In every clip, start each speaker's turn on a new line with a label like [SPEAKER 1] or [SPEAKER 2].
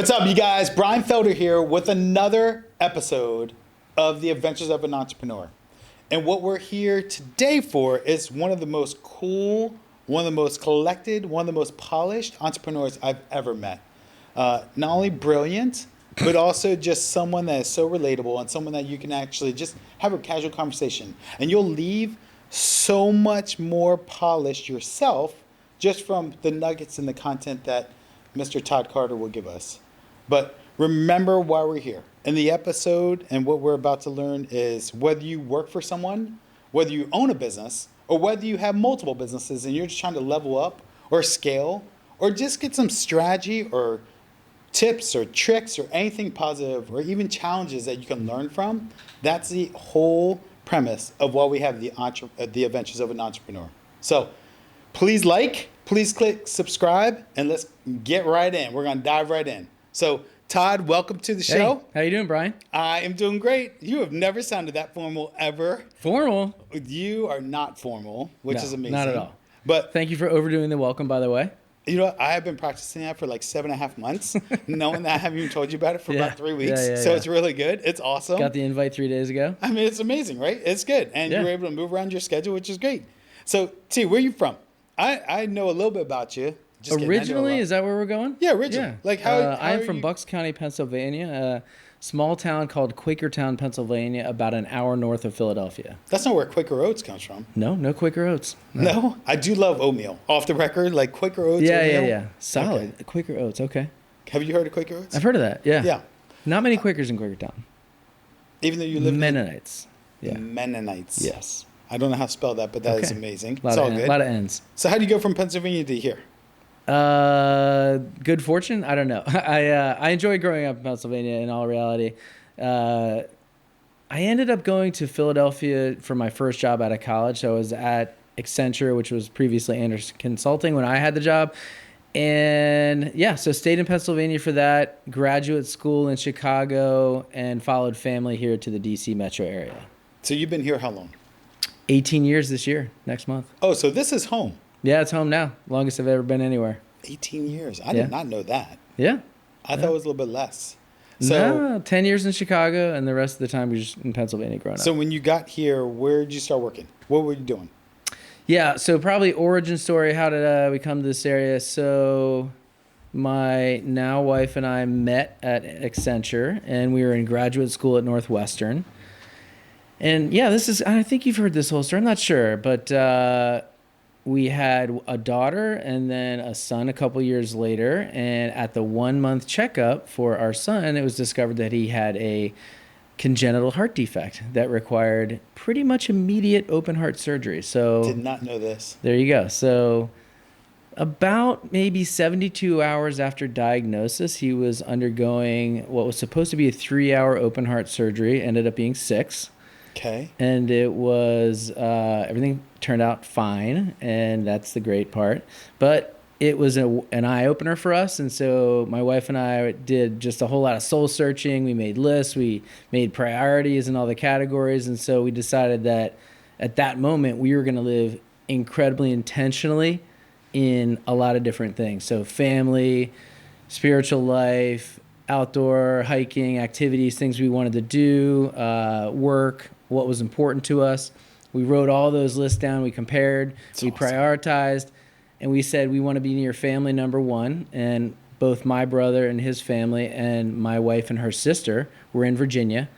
[SPEAKER 1] What's up, you guys? Bryan Felder here with another episode of The Adventures of an Entrepreneur. And what we're here today for is one of the most cool, one of the most collected, one of the most polished entrepreneurs I've ever met. Not only brilliant, but also just someone that is so relatable and someone that you can actually just have a casual conversation. And you'll leave so much more polished yourself just from the nuggets and the content that Mr. Todd Carter will give us. But remember why we're here. In the episode and what we're about to learn is whether you work for someone, whether you own a business, or whether you have multiple businesses and you're just trying to level up or scale or just get some strategy or tips or tricks or anything positive or even challenges that you can learn from. That's the whole premise of why we have the Adventures of an Entrepreneur. So please please click subscribe, and let's get right in. We're going to dive right in. So Todd, welcome to the show.
[SPEAKER 2] Hey, how you doing, Bryan?
[SPEAKER 1] I am doing great. You have never sounded that formal ever.
[SPEAKER 2] Formal?
[SPEAKER 1] You are not formal, which is amazing.
[SPEAKER 2] Not at all.
[SPEAKER 1] But
[SPEAKER 2] thank you for overdoing the welcome, by the way.
[SPEAKER 1] You know what? I have been practicing that for like 7.5 months, knowing that I haven't even told you about it for about 3 weeks. So it's really good. It's awesome.
[SPEAKER 2] Got the invite 3 days ago.
[SPEAKER 1] I mean, it's amazing, right? It's good. And you were able to move around your schedule, which is great. So, T, where are you from? I know a little bit about you.
[SPEAKER 2] Originally, is that where we're going?
[SPEAKER 1] Yeah, originally. Yeah. Like how
[SPEAKER 2] I'm from Bucks County, Pennsylvania, a small town called Quakertown, Pennsylvania, about an hour north of Philadelphia.
[SPEAKER 1] That's not where Quaker Oats comes from.
[SPEAKER 2] No Quaker Oats.
[SPEAKER 1] No? I do love oatmeal. Off the record, like Quaker Oats oatmeal.
[SPEAKER 2] Yeah. Solid. Okay. Quaker Oats, okay.
[SPEAKER 1] Have you heard of Quaker Oats?
[SPEAKER 2] I've heard of that, yeah.
[SPEAKER 1] Yeah.
[SPEAKER 2] Not many Quakers in Quakertown.
[SPEAKER 1] Even though you live
[SPEAKER 2] Mennonites. Yeah.
[SPEAKER 1] Mennonites.
[SPEAKER 2] Yes.
[SPEAKER 1] I don't know how to spell that, but that is amazing.
[SPEAKER 2] It's all good. A lot of N's.
[SPEAKER 1] So how do you go from Pennsylvania to here?
[SPEAKER 2] Good fortune. I don't know. I enjoyed growing up in Pennsylvania. In all reality, I ended up going to Philadelphia for my first job out of college. So I was at Accenture, which was previously Anderson Consulting when I had the job, and so stayed in Pennsylvania for that. Graduate school in Chicago, and followed family here to the DC metro area.
[SPEAKER 1] So you've been here how long?
[SPEAKER 2] 18 years this year. Next month.
[SPEAKER 1] Oh, so this is home.
[SPEAKER 2] Yeah, it's home now. Longest I've ever been anywhere.
[SPEAKER 1] 18 years. I did not know that.
[SPEAKER 2] Yeah.
[SPEAKER 1] I thought it was a little bit less. So
[SPEAKER 2] 10 years in Chicago, and the rest of the time we were just in Pennsylvania growing up.
[SPEAKER 1] So when you got here, where did you start working? What were you doing?
[SPEAKER 2] Yeah, so probably origin story. How did we come to this area? So my now wife and I met at Accenture, and we were in graduate school at Northwestern. And I think you've heard this whole story. I'm not sure, but we had a daughter and then a son a couple years later. And at the 1-month checkup for our son, it was discovered that he had a congenital heart defect that required pretty much immediate open heart surgery. So
[SPEAKER 1] did not know this.
[SPEAKER 2] There you go. So about maybe 72 hours after diagnosis, he was undergoing what was supposed to be a 3-hour open heart surgery, ended up being 6.
[SPEAKER 1] Okay.
[SPEAKER 2] And it was, everything turned out fine, and that's the great part. But it was an eye-opener for us, and so my wife and I did just a whole lot of soul-searching. We made lists, we made priorities in all the categories, and so we decided that at that moment we were going to live incredibly intentionally in a lot of different things. So family, spiritual life, outdoor hiking, activities, things we wanted to do, work, what was important to us. We wrote all those lists down. We compared, we prioritized, and we said we want to be near family number one. And both my brother and his family and my wife and her sister were in Virginia.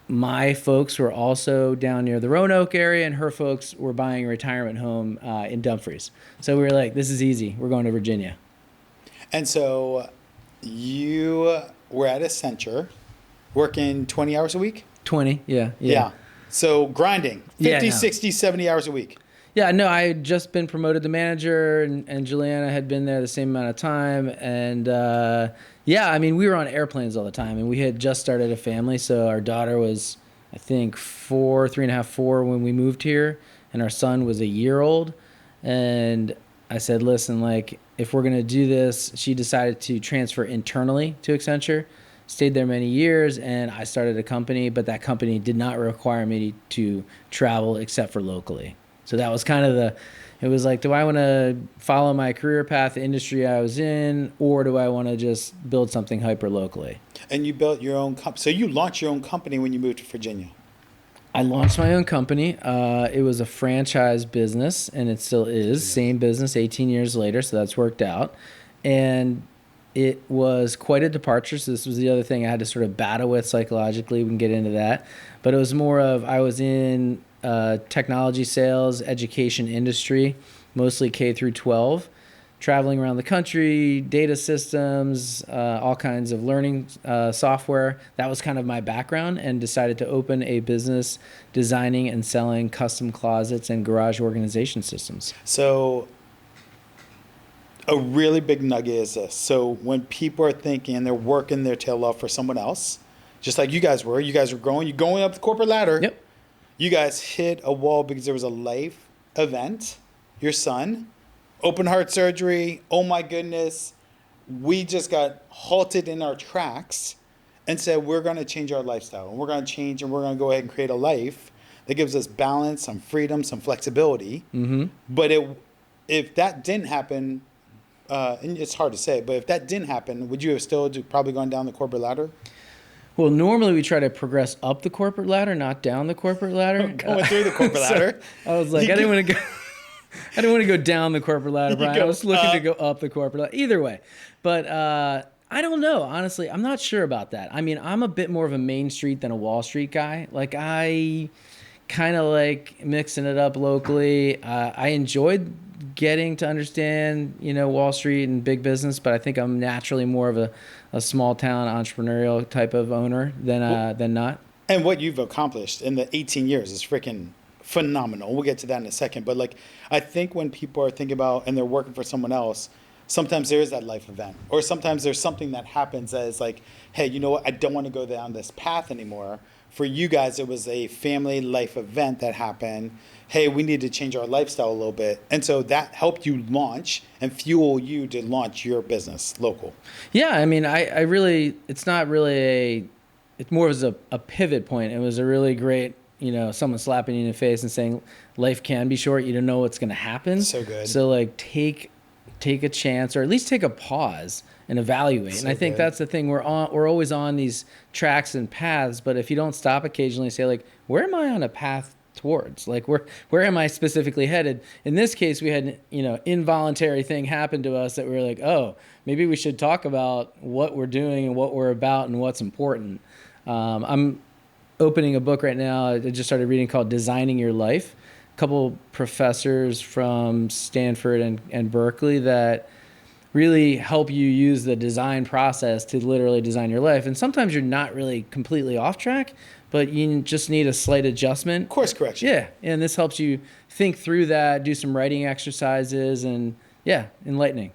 [SPEAKER 2] My folks were also down near the Roanoke area, and her folks were buying a retirement home in Dumfries. So we were like, this is easy. We're going to Virginia.
[SPEAKER 1] And so you were at Accenture working 20 hours a week?
[SPEAKER 2] 20, yeah.
[SPEAKER 1] So grinding, 50, 60, 70 hours a week.
[SPEAKER 2] Yeah, no, I had just been promoted to manager, and Juliana had been there the same amount of time. And we were on airplanes all the time, and we had just started a family. So our daughter was, I think, 3.5, 4 when we moved here, and our son was a year old. And I said, listen, like, if we're going to do this, she decided to transfer internally to Accenture. Stayed there many years, and I started a company, but that company did not require me to travel except for locally. So that was kind of It was like, do I want to follow my career path, the industry I was in, or do I want to just build something hyper locally?
[SPEAKER 1] And you built your own company. So you launched your own company when you moved to Virginia.
[SPEAKER 2] I launched my own company. It was a franchise business, and it still is. Same business 18 years later, so that's worked out. And it was quite a departure. So this was the other thing I had to sort of battle with psychologically. We can get into that. But it was more of, I was in technology sales, education industry, mostly K through 12, traveling around the country, data systems, all kinds of learning software. That was kind of my background, and decided to open a business designing and selling custom closets and garage organization systems.
[SPEAKER 1] So a really big nugget is this. So when people are thinking they're working their tail off for someone else, just like you guys were growing, you're going up the corporate ladder.
[SPEAKER 2] Yep.
[SPEAKER 1] You guys hit a wall because there was a life event. Your son, open heart surgery. Oh my goodness. We just got halted in our tracks and said, we're going to change our lifestyle, and we're going to change, and we're going to go ahead and create a life that gives us balance, some freedom, some flexibility.
[SPEAKER 2] Mm-hmm.
[SPEAKER 1] But if that didn't happen, and it's hard to say, but if that didn't happen, would you have still probably gone down the corporate ladder?
[SPEAKER 2] Well, normally we try to progress up the corporate ladder, not down the corporate ladder.
[SPEAKER 1] Going through the corporate ladder.
[SPEAKER 2] I was like, I didn't want to go. I didn't want to go down the corporate ladder, Brian. I was looking to go up the corporate ladder. Either way, but I don't know. Honestly, I'm not sure about that. I mean, I'm a bit more of a Main Street than a Wall Street guy. Like, I kind of like mixing it up locally. I enjoyed getting to understand, Wall Street and big business, but I think I'm naturally more of a small town entrepreneurial type of owner than not.
[SPEAKER 1] And what you've accomplished in the 18 years is freaking phenomenal. We'll get to that in a second. But like, I think when people are thinking about and they're working for someone else, sometimes there is that life event, or sometimes there's something that happens that is like, hey, you know what? I don't want to go down this path anymore. For you guys, it was a family life event that happened. Hey, we need to change our lifestyle a little bit. And so that helped you launch and fuel you to launch your business local.
[SPEAKER 2] Yeah, I mean, I really, it's not really it's more as a pivot point. It was a really great, someone slapping you in the face and saying, life can be short. You don't know what's going to happen.
[SPEAKER 1] So good.
[SPEAKER 2] So like take a chance, or at least take a pause and evaluate. And I think that's the thing. We're always on these tracks and paths, but if you don't stop occasionally and say like, where am I on a path towards? Like, where am I specifically headed? In this case, we had involuntary thing happen to us that we were like, oh, maybe we should talk about what we're doing and what we're about and what's important. I'm opening a book right now. I just started reading, called Designing Your Life. A couple professors from Stanford and Berkeley that really help you use the design process to literally design your life. And sometimes you're not really completely off track, but you just need a slight adjustment.
[SPEAKER 1] Course correction.
[SPEAKER 2] Yeah. And this helps you think through that, do some writing exercises, and enlightening.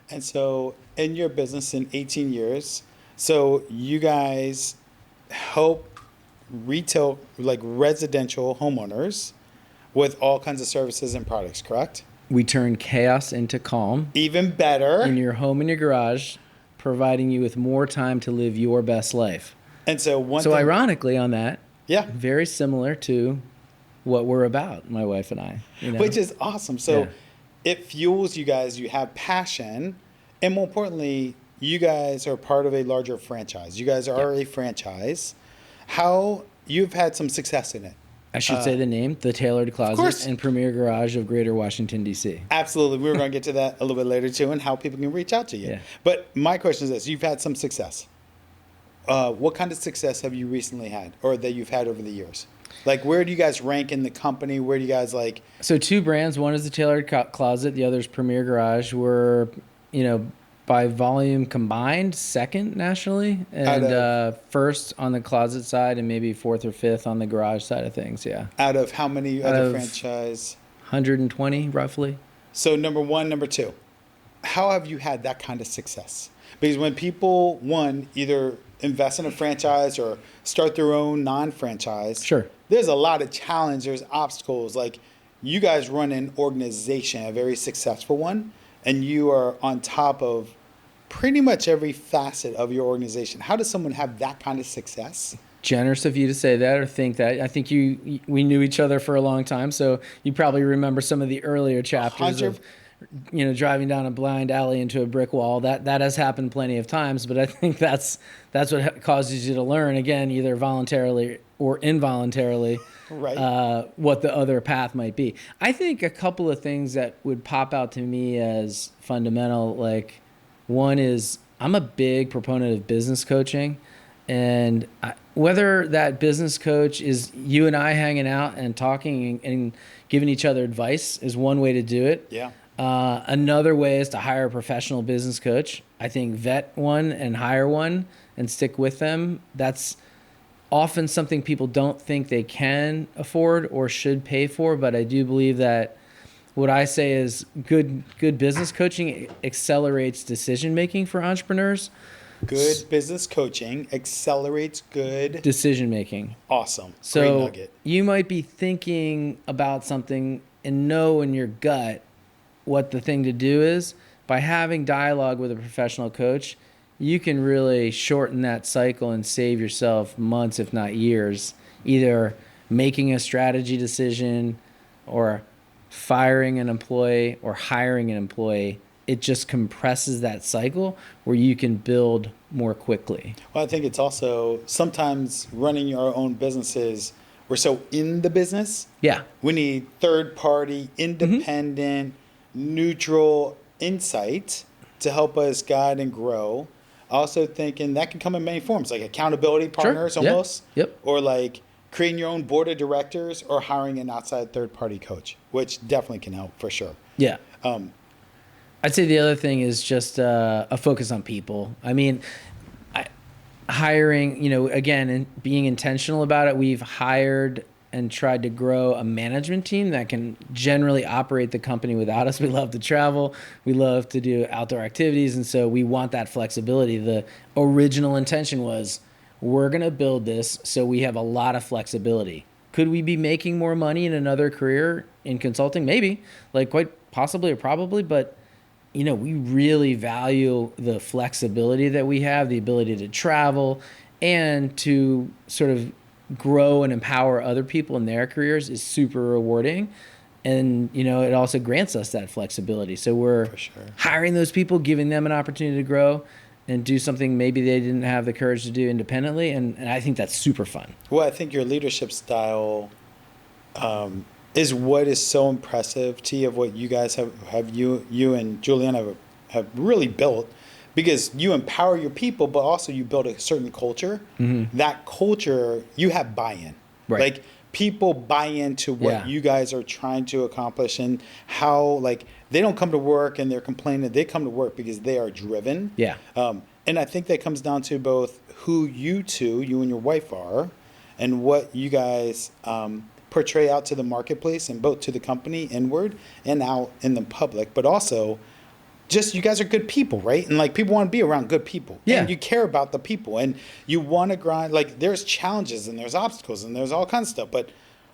[SPEAKER 1] And so in your business in 18 years, so you guys help retail, like residential homeowners with all kinds of services and products, correct?
[SPEAKER 2] We turn chaos into calm.
[SPEAKER 1] Even better.
[SPEAKER 2] In your home and your garage, providing you with more time to live your best life.
[SPEAKER 1] And so
[SPEAKER 2] ironically on that,
[SPEAKER 1] yeah,
[SPEAKER 2] very similar to what we're about, my wife and I.
[SPEAKER 1] Which is awesome. So it fuels you guys. You have passion. And more importantly, you guys are part of a larger franchise. You guys are a franchise. How you've had some success in it.
[SPEAKER 2] I should say the name, The Tailored Closet and Premier Garage of Greater Washington, D.C.
[SPEAKER 1] Absolutely. We're going to get to that a little bit later, too, and how people can reach out to you. Yeah. But my question is this. You've had some success. What kind of success have you recently had, or that you've had over the years? Like, where do you guys rank in the company? Where do you guys like?
[SPEAKER 2] So 2 brands. One is The Tailored Closet. The other is Premier Garage. We're, by volume combined, 2nd nationally, and first on the closet side, and maybe 4th or 5th on the garage side of things. Yeah.
[SPEAKER 1] Out of how many other franchise?
[SPEAKER 2] 120 roughly.
[SPEAKER 1] So number 1, number 2, how have you had that kind of success? Because when people either invest in a franchise or start their own non-franchise,
[SPEAKER 2] sure,
[SPEAKER 1] there's a lot of challenges, there's obstacles. Like, you guys run an organization, a very successful one, and you are on top of pretty much every facet of your organization. How does someone have that kind of success
[SPEAKER 2] generous of you to say that or think that. I think we knew each other for a long time, so you probably remember some of the earlier chapters of, driving down a blind alley into a brick wall. That has happened plenty of times, but I think that's what causes you to learn, again, either voluntarily or involuntarily,
[SPEAKER 1] Right.
[SPEAKER 2] what the other path might be. I think a couple of things that would pop out to me as fundamental, like one is I'm a big proponent of business coaching. And whether that business coach is you and I hanging out and talking and giving each other advice is one way to do it.
[SPEAKER 1] Yeah.
[SPEAKER 2] Another way is to hire a professional business coach. I think vet one and hire one and stick with them. That's often something people don't think they can afford or should pay for, but I do believe that what I say is good business coaching accelerates decision making for entrepreneurs.
[SPEAKER 1] Good business coaching accelerates good
[SPEAKER 2] decision making.
[SPEAKER 1] Awesome.
[SPEAKER 2] So
[SPEAKER 1] great nugget.
[SPEAKER 2] You might be thinking about something and know in your gut what the thing to do is. By having dialogue with a professional coach, you can really shorten that cycle and save yourself months, if not years, either making a strategy decision or firing an employee or hiring an employee. It just compresses that cycle where you can build more quickly.
[SPEAKER 1] Well, I think it's also sometimes running your own businesses, we're so in the business.
[SPEAKER 2] Yeah.
[SPEAKER 1] We need third party, independent, neutral insight to help us guide and grow. Also thinking that can come in many forms, like accountability partners almost.
[SPEAKER 2] Yep.
[SPEAKER 1] Or like creating your own board of directors or hiring an outside third party coach, which definitely can help for sure.
[SPEAKER 2] Yeah. I'd say the other thing is just a focus on people. I mean, hiring, again, and being intentional about it. We've hired and tried to grow a management team that can generally operate the company without us. We love to travel. We love to do outdoor activities. And so we want that flexibility. The original intention was we're going to build this so we have a lot of flexibility. Could we be making more money in another career in consulting? Maybe, like quite possibly or probably, but we really value the flexibility that we have, the ability to travel and to sort of grow and empower other people in their careers is super rewarding. And, it also grants us that flexibility. So we're hiring those people, giving them an opportunity to grow and do something maybe they didn't have the courage to do independently. And I think that's super fun.
[SPEAKER 1] Well, I think your leadership style is what is so impressive to you of what you guys have you and Juliana have really built, because you empower your people, but also you build a certain culture. Mm-hmm. That culture, you have buy-in.
[SPEAKER 2] Right.
[SPEAKER 1] Like people buy into what you guys are trying to accomplish and how, like, they don't come to work and they're complaining. They come to work because they are driven.
[SPEAKER 2] Yeah.
[SPEAKER 1] And I think that comes down to both who you and your wife are and what you guys portray out to the marketplace and both to the company inward and out in the public, but also just you guys are good people, right? And like people want to be around good people.
[SPEAKER 2] Yeah.
[SPEAKER 1] And you care about the people and you want to grind. Like there's challenges and there's obstacles and there's all kinds of stuff. But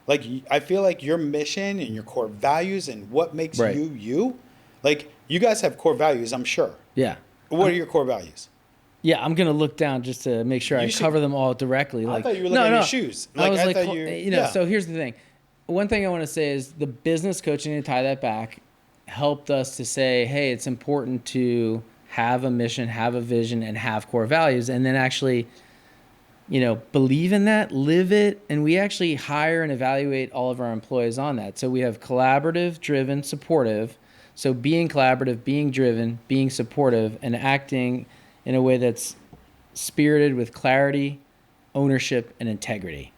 [SPEAKER 1] like I feel like your mission and your core values and what makes you, like you guys have core values, I'm sure.
[SPEAKER 2] Yeah.
[SPEAKER 1] What are your core values?
[SPEAKER 2] Yeah, I'm going to look down just to make sure I cover them all directly.
[SPEAKER 1] I thought you were looking at your shoes.
[SPEAKER 2] I was like, so here's the thing. One thing I want to say is the business coaching, to tie that back, helped us to say, hey, it's important to have a mission, have a vision, and have core values, and then actually, believe in that, live it, and we actually hire and evaluate all of our employees on that. So we have collaborative, driven, supportive. So being collaborative, being driven, being supportive, and acting in a way that's spirited with clarity, ownership, and integrity.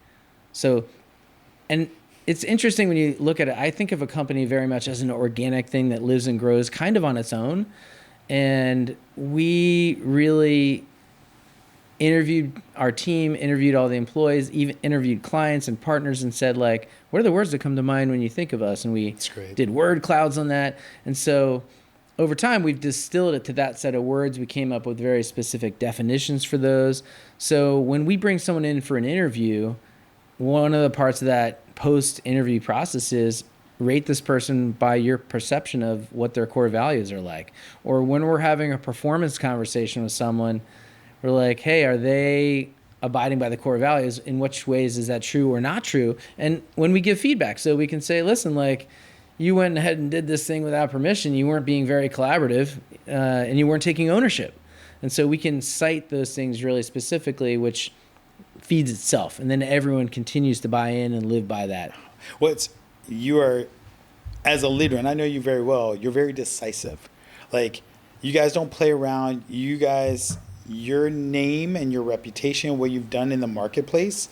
[SPEAKER 2] So, and it's interesting when you look at it. I think of a company very much as an organic thing that lives and grows kind of on its own. And we really our team interviewed all the employees, even interviewed clients and partners and said, like, what are the words that come to mind when you think of us? And we did word clouds on that. And so over time, we've distilled it to that set of words. We came up with very specific definitions for those. So when we bring someone in for an interview, one of the parts of that post-interview process is rate this person by your perception of what their core values are like. Or when we're having a performance conversation with someone, we're like, hey, are they abiding by the core values, in which ways is that true or not true? And when we give feedback, so we can say, listen, like, you went ahead and did this thing without permission. You weren't being very collaborative, and you weren't taking ownership. And so we can cite those things really specifically, which feeds itself. And then everyone continues to buy in and live by that.
[SPEAKER 1] Well, you are, as a leader, and I know you very well, you're very decisive. Like, you guys don't play around. You guys, your name and your reputation, what you've done in the marketplace,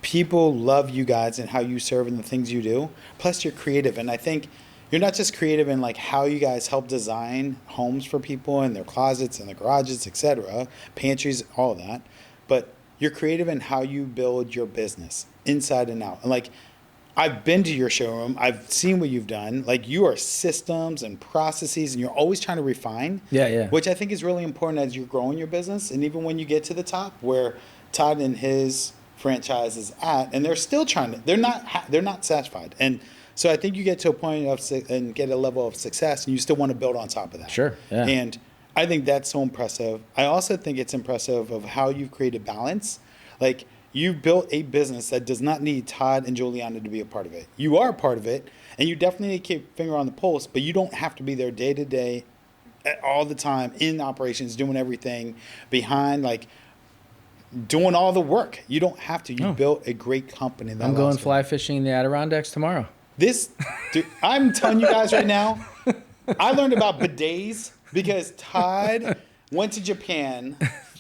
[SPEAKER 1] people love you guys and how you serve and the things you do. Plus, you're creative. And I think you're not just creative in like how you guys help design homes for people and their closets and their garages, etc., pantries, all of that, but you're creative in how you build your business inside and out. And like, I've been to your showroom. I've seen what you've done. Like, you are systems and processes, and you're always trying to refine.
[SPEAKER 2] Yeah.
[SPEAKER 1] Which I think is really important as you're growing your business. And even when you get to the top, where Todd and his franchise is at, and they're still trying to, they're not satisfied. And so I think you get to a point and get a level of success, and you still want to build on top of that.
[SPEAKER 2] Sure. Yeah.
[SPEAKER 1] And I think that's so impressive. I also think it's impressive of how you've created balance. Like, you've built a business that does not need Todd and Juliana to be a part of it. You are a part of it, and you definitely need to keep a finger on the pulse, but you don't have to be there day to day, all the time, in operations, doing everything behind, like, doing all the work. You don't have to. You built a great company.
[SPEAKER 2] I'm going fly fishing in the Adirondacks tomorrow.
[SPEAKER 1] Dude, I'm telling you guys right now, I learned about bidets because Todd went to Japan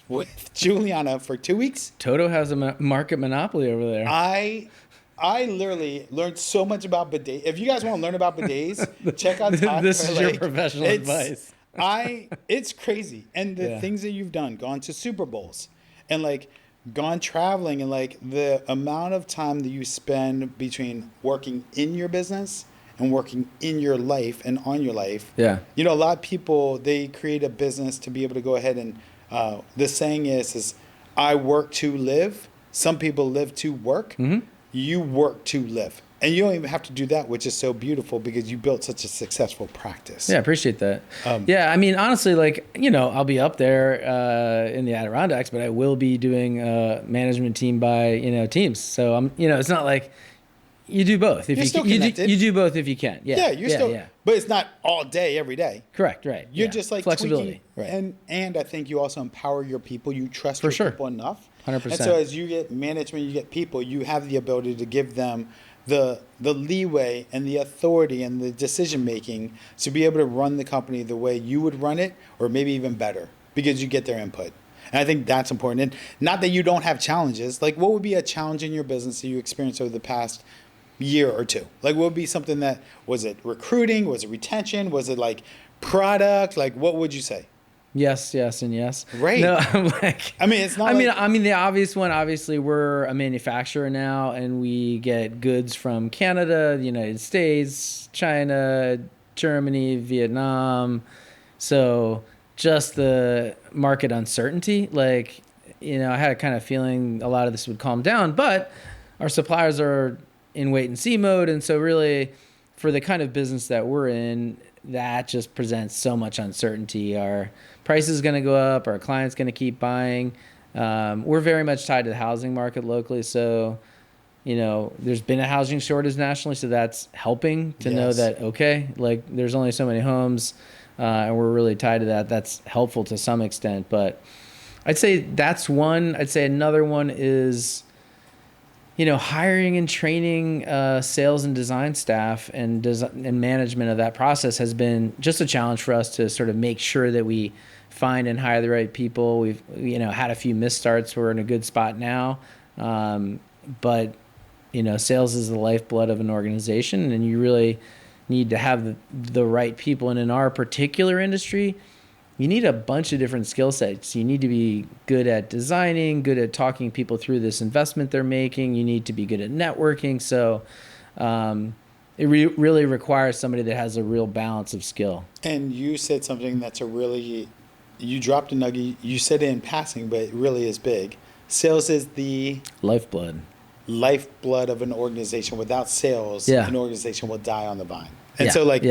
[SPEAKER 1] with Juliana for 2 weeks.
[SPEAKER 2] Toto has a market monopoly over there.
[SPEAKER 1] I literally learned so much about bidets. If you guys want to learn about bidets, check out Todd.
[SPEAKER 2] This is your professional advice.
[SPEAKER 1] It's crazy. And the things that you've done, gone to Super Bowls and like gone traveling, and like the amount of time that you spend between working in your business and working in your life and on your life.
[SPEAKER 2] Yeah.
[SPEAKER 1] You know, a lot of people, they create a business to be able to go ahead and the saying is I work to live. Some people live to work. Mm-hmm. You work to live. And you don't even have to do that, which is so beautiful because you built such a successful practice.
[SPEAKER 2] Yeah, I appreciate that. Yeah, I mean, honestly, like, you know, I'll be up there in the Adirondacks, but I will be doing management team by, you know, teams. So I'm, you know, it's not like you do both. If
[SPEAKER 1] you're still
[SPEAKER 2] you
[SPEAKER 1] connected.
[SPEAKER 2] You do both if you can. Yeah,
[SPEAKER 1] you're still. Yeah. But it's not all day, every day.
[SPEAKER 2] Correct. Right.
[SPEAKER 1] You're just like
[SPEAKER 2] flexibility.
[SPEAKER 1] Tweaking,
[SPEAKER 2] right.
[SPEAKER 1] And I think you also empower your people. You trust your people enough.
[SPEAKER 2] 100%.
[SPEAKER 1] And so as you get management, you get people. You have the ability to give them the leeway and the authority and the decision making to be able to run the company the way you would run it, or maybe even better, because you get their input. And I think that's important. And not that you don't have challenges. Like, what would be a challenge in your business that you experienced over the past year or two? Like, what would be something that, was it recruiting? Was it retention? Was it like product? Like, what would you say?
[SPEAKER 2] Yes, and yes.
[SPEAKER 1] Right.
[SPEAKER 2] No, I'm like,
[SPEAKER 1] I mean, it's not.
[SPEAKER 2] I mean, the obvious one. Obviously, we're a manufacturer now, and we get goods from Canada, the United States, China, Germany, Vietnam. So just the market uncertainty. Like, you know, I had a kind of feeling a lot of this would calm down, but our suppliers are in wait and see mode, and so really, for the kind of business that we're in, that just presents so much uncertainty. Our price is going to go up. Our client's going to keep buying. We're very much tied to the housing market locally. So, you know, there's been a housing shortage nationally. So that's helping to know that, okay, like there's only so many homes and we're really tied to that. That's helpful to some extent. But I'd say that's one. I'd say another one is, you know, hiring and training sales and design staff and management of that process has been just a challenge for us to sort of make sure that we find and hire the right people. We've, you know, had a few misstarts. We're in a good spot now. But, you know, sales is the lifeblood of an organization, and you really need to have the right people. And in our particular industry, you need a bunch of different skill sets. You need to be good at designing, good at talking people through this investment they're making. You need to be good at networking. So it really requires somebody that has a real balance of skill. And
[SPEAKER 1] you said something that's you dropped a nugget. You said it in passing, but it really is big. Sales is the lifeblood of an organization. Without sales, an organization will die on the vine. And so, like,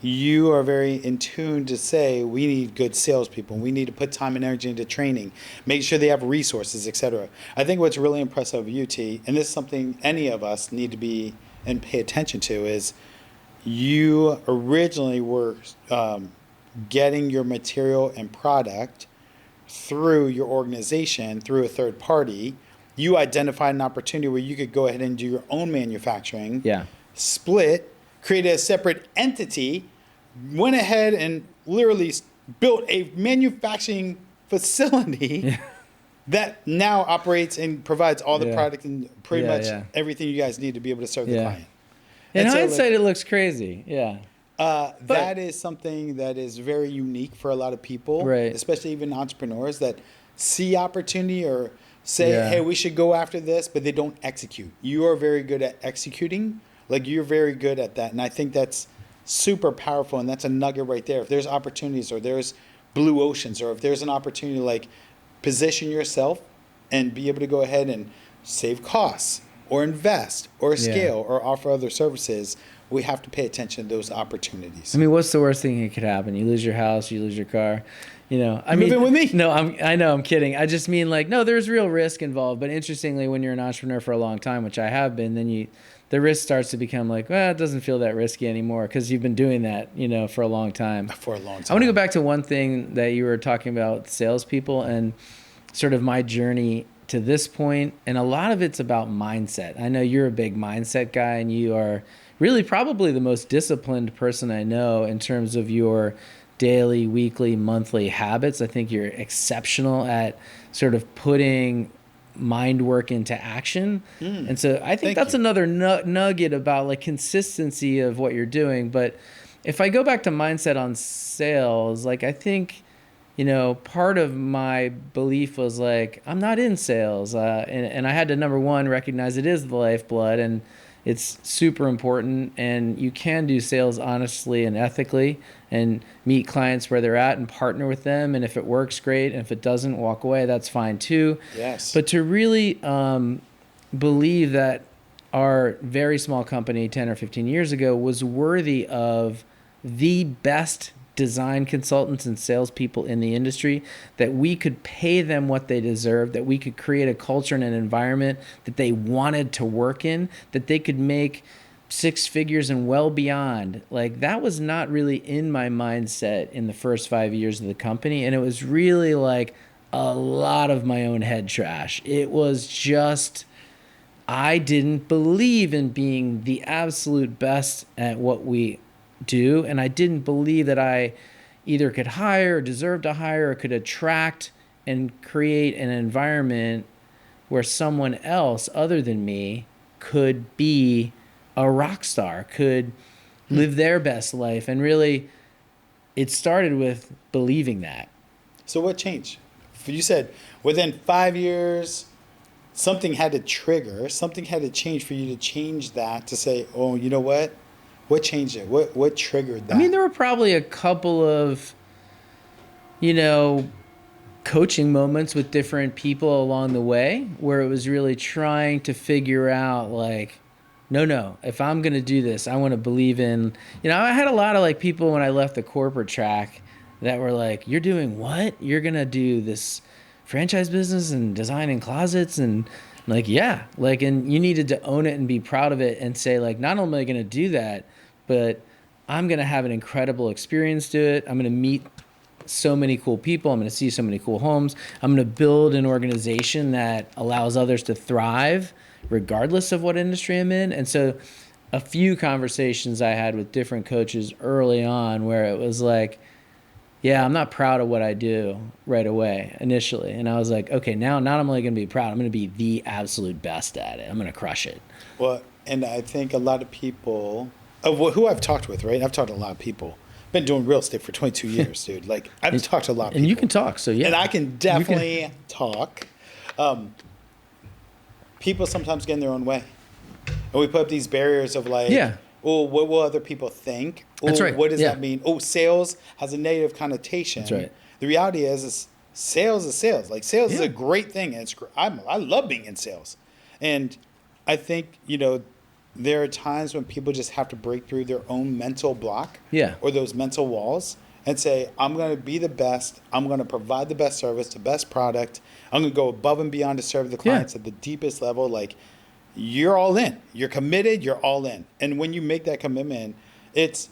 [SPEAKER 1] you are very in tune to say we need good salespeople. We need to put time and energy into training, make sure they have resources, etc. I think what's really impressive of you, T, and this is something any of us need to be and pay attention to, is you originally were getting your material and product through your organization, through a third party. You identified an opportunity where you could go ahead and do your own manufacturing, split, create a separate entity, went ahead and literally built a manufacturing facility that now operates and provides all the product and pretty much everything you guys need to be able to serve the client.
[SPEAKER 2] In hindsight, it looks crazy. Yeah.
[SPEAKER 1] That is something that is very unique for a lot of people, especially even entrepreneurs that see opportunity or say, hey, we should go after this, but they don't execute. You are very good at executing. Like, you're very good at that. And I think that's super powerful. And that's a nugget right there. If there's opportunities or there's blue oceans, or if there's an opportunity to like position yourself and be able to go ahead and save costs or invest or scale or offer other services, we have to pay attention to those opportunities.
[SPEAKER 2] I mean, what's the worst thing that could happen? You lose your house, you lose your car. You know, I mean,
[SPEAKER 1] move in with me.
[SPEAKER 2] No, I know, I'm kidding. I just mean, like, no, there's real risk involved. But interestingly, when you're an entrepreneur for a long time, which I have been, then the risk starts to become like, well, it doesn't feel that risky anymore because you've been doing that, you know, for a long time.
[SPEAKER 1] For a long time.
[SPEAKER 2] I want to go back to one thing that you were talking about, salespeople, and sort of my journey to this point. And a lot of it's about mindset. I know you're a big mindset guy, and you are really probably the most disciplined person I know in terms of your daily, weekly, monthly habits. I think you're exceptional at sort of putting mind work into action. And so I think that's another nugget about like consistency of what you're doing. But if I go back to mindset on sales, like I think, you know, part of my belief was like, I'm not in sales. And I had to, number one, recognize it is the lifeblood and it's super important, and you can do sales honestly and ethically and meet clients where they're at and partner with them. And if it works, great. And if it doesn't, walk away. That's fine too.
[SPEAKER 1] Yes.
[SPEAKER 2] But to really believe that our very small company 10 or 15 years ago was worthy of the best design consultants and salespeople in the industry, that we could pay them what they deserve, that we could create a culture and an environment that they wanted to work in, that they could make six figures and well beyond. Like, that was not really in my mindset in the first 5 years of the company. And it was really like a lot of my own head trash. It was just, I didn't believe in being the absolute best at what we do, and I didn't believe that I either could hire or deserved to hire or could attract and create an environment where someone else other than me could be a rock star, could live their best life. And really, it started with believing that.
[SPEAKER 1] So what changed? You said within 5 years, something had to trigger, something had to change for you to change that, to say, oh, you know what? What changed it? What triggered that?
[SPEAKER 2] I mean, there were probably a couple of, you know, coaching moments with different people along the way where it was really trying to figure out, like, no, if I'm going to do this, I want to believe in, you know, I had a lot of like people when I left the corporate track that were like, you're doing what? You're going to do this franchise business and designing closets? And like, yeah, like, and you needed to own it and be proud of it and say, like, not only am I going to do that, but I'm going to have an incredible experience to it. I'm going to meet so many cool people. I'm going to see so many cool homes. I'm going to build an organization that allows others to thrive regardless of what industry I'm in. And so a few conversations I had with different coaches early on where it was like, yeah, I'm not proud of what I do right away initially. And I was like, okay, now not only going to be proud, I'm going to be the absolute best at it. I'm going to crush it.
[SPEAKER 1] Well, and I think a lot of people, who I've talked with, right? I've talked to a lot of people. Been doing real estate for 22 years, dude. Like, I've talked to a lot of people.
[SPEAKER 2] And you can talk, so yeah.
[SPEAKER 1] And I can definitely talk. People sometimes get in their own way. And we put up these barriers of like, oh, what will other people think? Oh,
[SPEAKER 2] That's right.
[SPEAKER 1] What does that mean? Oh, sales has a negative connotation.
[SPEAKER 2] That's right.
[SPEAKER 1] The reality is sales is sales. Like, sales is a great thing. And I love being in sales. And I think, you know, there are times when people just have to break through their own mental block
[SPEAKER 2] Yeah.
[SPEAKER 1] or those mental walls and say, I'm going to be the best. I'm going to provide the best service, the best product. I'm going to go above and beyond to serve the clients at the deepest level. Like, you're all in. You're committed. You're all in. And when you make that commitment, it's,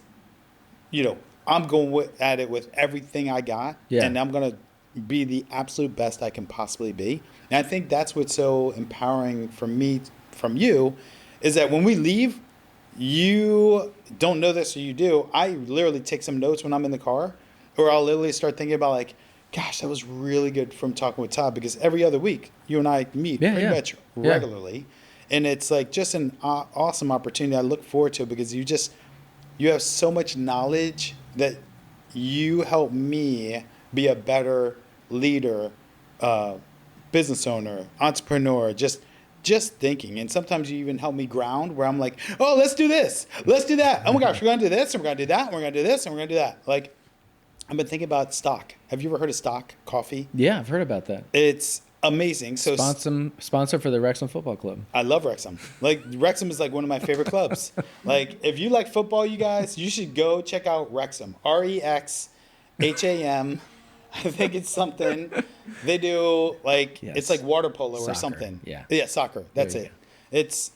[SPEAKER 1] I'm going at it with everything I got.
[SPEAKER 2] Yeah.
[SPEAKER 1] And I'm going to be the absolute best I can possibly be. And I think that's what's so empowering for me from you is that when we leave, you don't know this or you do. I literally take some notes when I'm in the car, or I'll literally start thinking about like, gosh, that was really good from talking with Todd, because every other week you and I meet pretty much regularly. And it's like just an awesome opportunity. I look forward to it because you have so much knowledge that you help me be a better leader, business owner, entrepreneur, just thinking. And sometimes you even help me ground where I'm like, oh, let's do this. Let's do that. Oh my gosh, we're going to do this and we're going to do that. And we're going to do this and we're going to do that. Like, I've been thinking about stock. Have you ever heard of stock coffee?
[SPEAKER 2] Yeah, I've heard about that.
[SPEAKER 1] It's amazing. So
[SPEAKER 2] sponsor for the Wrexham Football Club.
[SPEAKER 1] I love Wrexham. Like, Wrexham is like one of my favorite clubs. Like, if you like football, you guys, you should go check out Wrexham. REXHAM. I think it's something they do, like, it's like water polo or something. Yeah, soccer. That's it.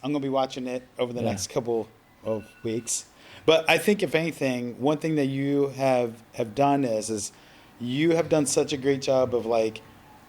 [SPEAKER 1] I'm going to be watching it over the next couple of weeks. But I think, if anything, one thing that you have done is you have done such a great job of like,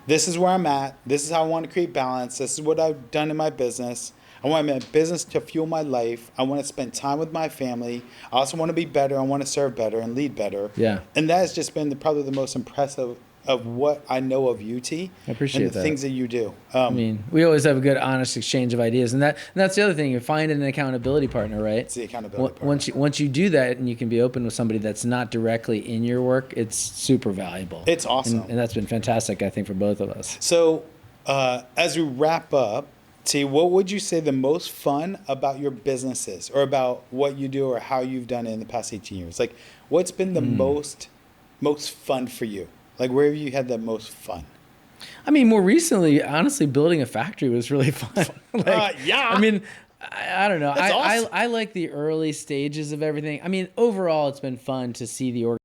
[SPEAKER 1] this is where I'm at. This is how I want to create balance. This is what I've done in my business. I want my business to fuel my life. I want to spend time with my family. I also want to be better. I want to serve better and lead better.
[SPEAKER 2] Yeah.
[SPEAKER 1] And that has just been probably the most impressive of what I know of UT.
[SPEAKER 2] I appreciate
[SPEAKER 1] and the things that you do.
[SPEAKER 2] I mean, we always have a good, honest exchange of ideas, and that's the other thing. You find an accountability partner, right?
[SPEAKER 1] It's the accountability partner.
[SPEAKER 2] Once you do that, and you can be open with somebody that's not directly in your work, it's super valuable.
[SPEAKER 1] It's awesome,
[SPEAKER 2] and that's been fantastic, I think, for both of us.
[SPEAKER 1] So, as we wrap up, T, what would you say the most fun about your business is, or about what you do, or how you've done it in the past 18 years? Like, what's been the most fun for you? Like, where have you had the most fun?
[SPEAKER 2] I mean, more recently, honestly, building a factory was really fun.
[SPEAKER 1] Yeah.
[SPEAKER 2] I mean, I don't know.
[SPEAKER 1] That's awesome.
[SPEAKER 2] I like the early stages of everything. I mean, overall, it's been fun to see the